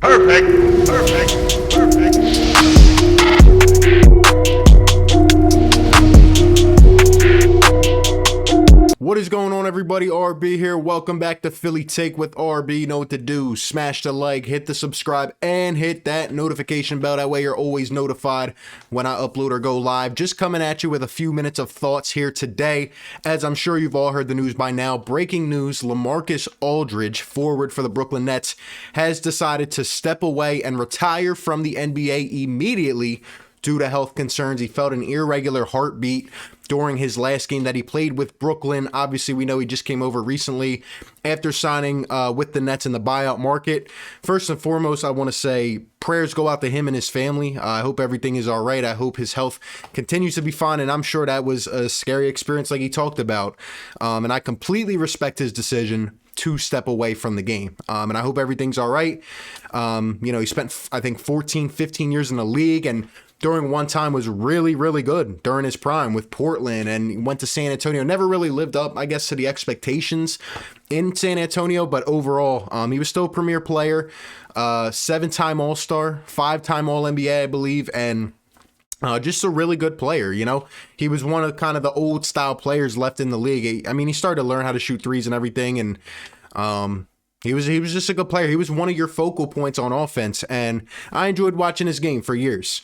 Perfect. Perfect. Perfect. What is going on, everybody? RB here. Welcome back to Philly Take with RB. You know what to do. Smash the like, hit the subscribe, and hit that notification bell. That way you're always notified when I upload or go live. Just coming at you with a few minutes of thoughts here today. As I'm sure you've all heard the news by now, breaking news, LaMarcus Aldridge, forward for the Brooklyn Nets, has decided to step away and retire from the NBA immediately due to health concerns. He felt an irregular heartbeat during his last game that he played with Brooklyn. Obviously, we know he just came over recently after signing with the Nets in the buyout market. First and foremost, I want to say prayers go out to him and his family. I hope everything is all right. I hope his health continues to be fine, and I'm sure that was a scary experience like he talked about. And I completely respect his decision to step away from the game. And I hope everything's all right. He spent, I think, 14, 15 years in the league, and during one time was really, really good during his prime with Portland, and went to San Antonio. Never really lived up, I guess, to the expectations in San Antonio, but overall, he was still a premier player, 7-time All-Star, 5-time All-NBA, I believe, and just a really good player. You know, he was one of kind of the old style players left in the league. I mean, he started to learn how to shoot threes and everything, and he was just a good player. He was one of your focal points on offense, and I enjoyed watching his game for years.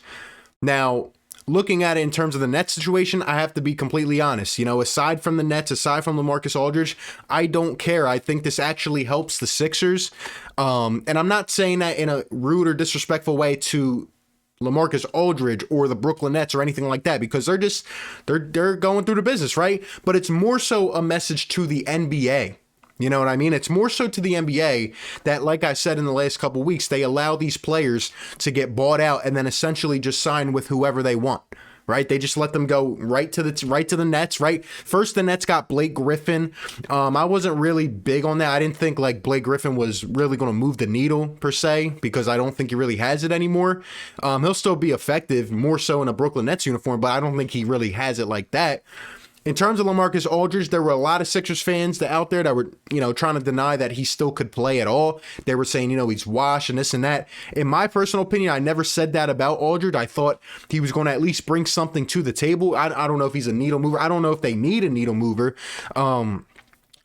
Now, looking at it in terms of the Nets situation, I have to be completely honest. You know, aside from the Nets, aside from LaMarcus Aldridge, I don't care. I think this actually helps the Sixers. And I'm not saying that in a rude or disrespectful way to LaMarcus Aldridge or the Brooklyn Nets or anything like that, because they're going through the business, right? But it's more so a message to the NBA. You know what I mean? It's more so to the NBA that, like I said in the last couple of weeks, they allow these players to get bought out and then essentially just sign with whoever they want, right? They just let them go right to the Nets, right? First, the Nets got Blake Griffin. I wasn't really big on that. I didn't think like Blake Griffin was really going to move the needle per se, because I don't think he really has it anymore. He'll still be effective, more so in a Brooklyn Nets uniform, but I don't think he really has it like that. In terms of LaMarcus Aldridge, there were a lot of Sixers fans out there that were, trying to deny that he still could play at all. They were saying, he's washed and this and that. In my personal opinion, I never said that about Aldridge. I thought he was going to at least bring something to the table. I don't know if he's a needle mover. I don't know if they need a needle mover.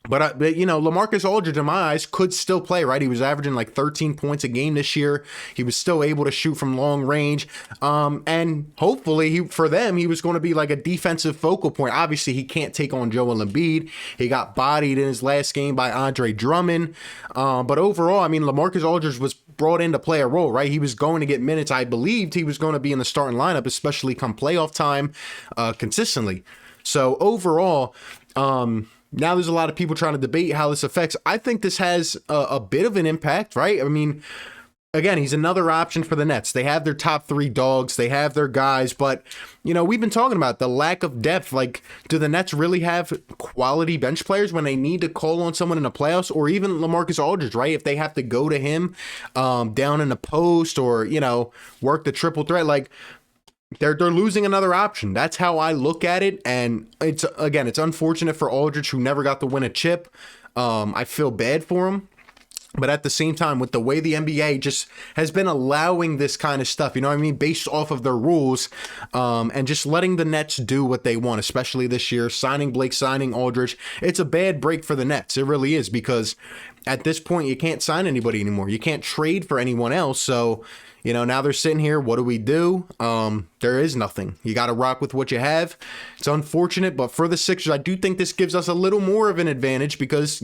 But LaMarcus Aldridge, in my eyes, could still play, right? He was averaging like 13 points a game this year. He was still able to shoot from long range. And hopefully, he was going to be like a defensive focal point. Obviously, he can't take on Joel Embiid. He got bodied in his last game by Andre Drummond. But overall, I mean, LaMarcus Aldridge was brought in to play a role, right? He was going to get minutes. I believed he was going to be in the starting lineup, especially come playoff time, consistently. So overall, now there's a lot of people trying to debate how this affects. I think this has a bit of an impact, right? I mean, again, he's another option for the Nets. They have their top 3 dogs. They have their guys. But, we've been talking about the lack of depth. Like, do the Nets really have quality bench players when they need to call on someone in the playoffs? Or even LaMarcus Aldridge, right? If they have to go to him down in the post or, work the triple threat. Like, they're losing another option. That's how I look at it. And it's unfortunate for Aldridge, who never got to win a chip. I feel bad for him. But at the same time, with the way the NBA just has been allowing this kind of stuff, based off of their rules, and just letting the Nets do what they want, especially this year, signing Blake, signing Aldridge, it's a bad break for the Nets. It really is, because at this point, you can't sign anybody anymore. You can't trade for anyone else. So, now they're sitting here. What do we do? There is nothing. You got to rock with what you have. It's unfortunate, but for the Sixers, I do think this gives us a little more of an advantage because,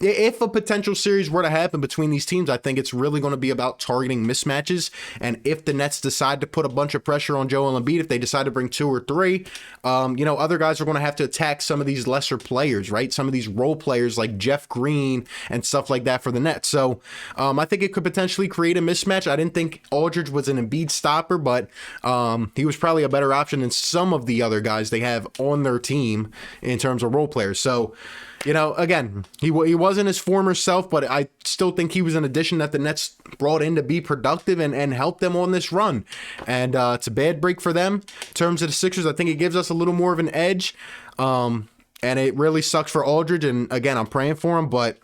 if a potential series were to happen between these teams, I think it's really going to be about targeting mismatches. And if the Nets decide to put a bunch of pressure on Joel Embiid, if they decide to bring 2 or 3, other guys are going to have to attack some of these lesser players, right? Some of these role players like Jeff Green and stuff like that for the Nets. So I think it could potentially create a mismatch. I didn't think Aldridge was an Embiid stopper, but he was probably a better option than some of the other guys they have on their team in terms of role players. So, again, he wasn't his former self, but I still think he was an addition that the Nets brought in to be productive and help them on this run. And it's a bad break for them. In terms of the Sixers, I think it gives us a little more of an edge. And it really sucks for Aldridge. And again, I'm praying for him, but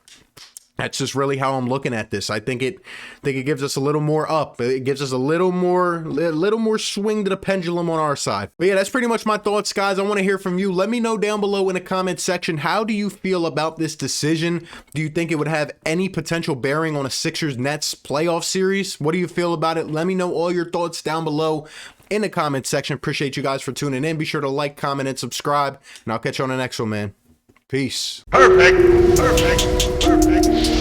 That's just really how I'm looking at this. I think it gives us a little more up. It gives us a little more swing to the pendulum on our side. But yeah, that's pretty much my thoughts, guys. I want to hear from you. Let me know down below in the comment section, how do you feel about this decision? Do you think it would have any potential bearing on a Sixers-Nets playoff series? What do you feel about it? Let me know all your thoughts down below in the comment section. Appreciate you guys for tuning in. Be sure to like, comment, and subscribe, and I'll catch you on the next one, man. Peace. Perfect. Perfect. Perfect.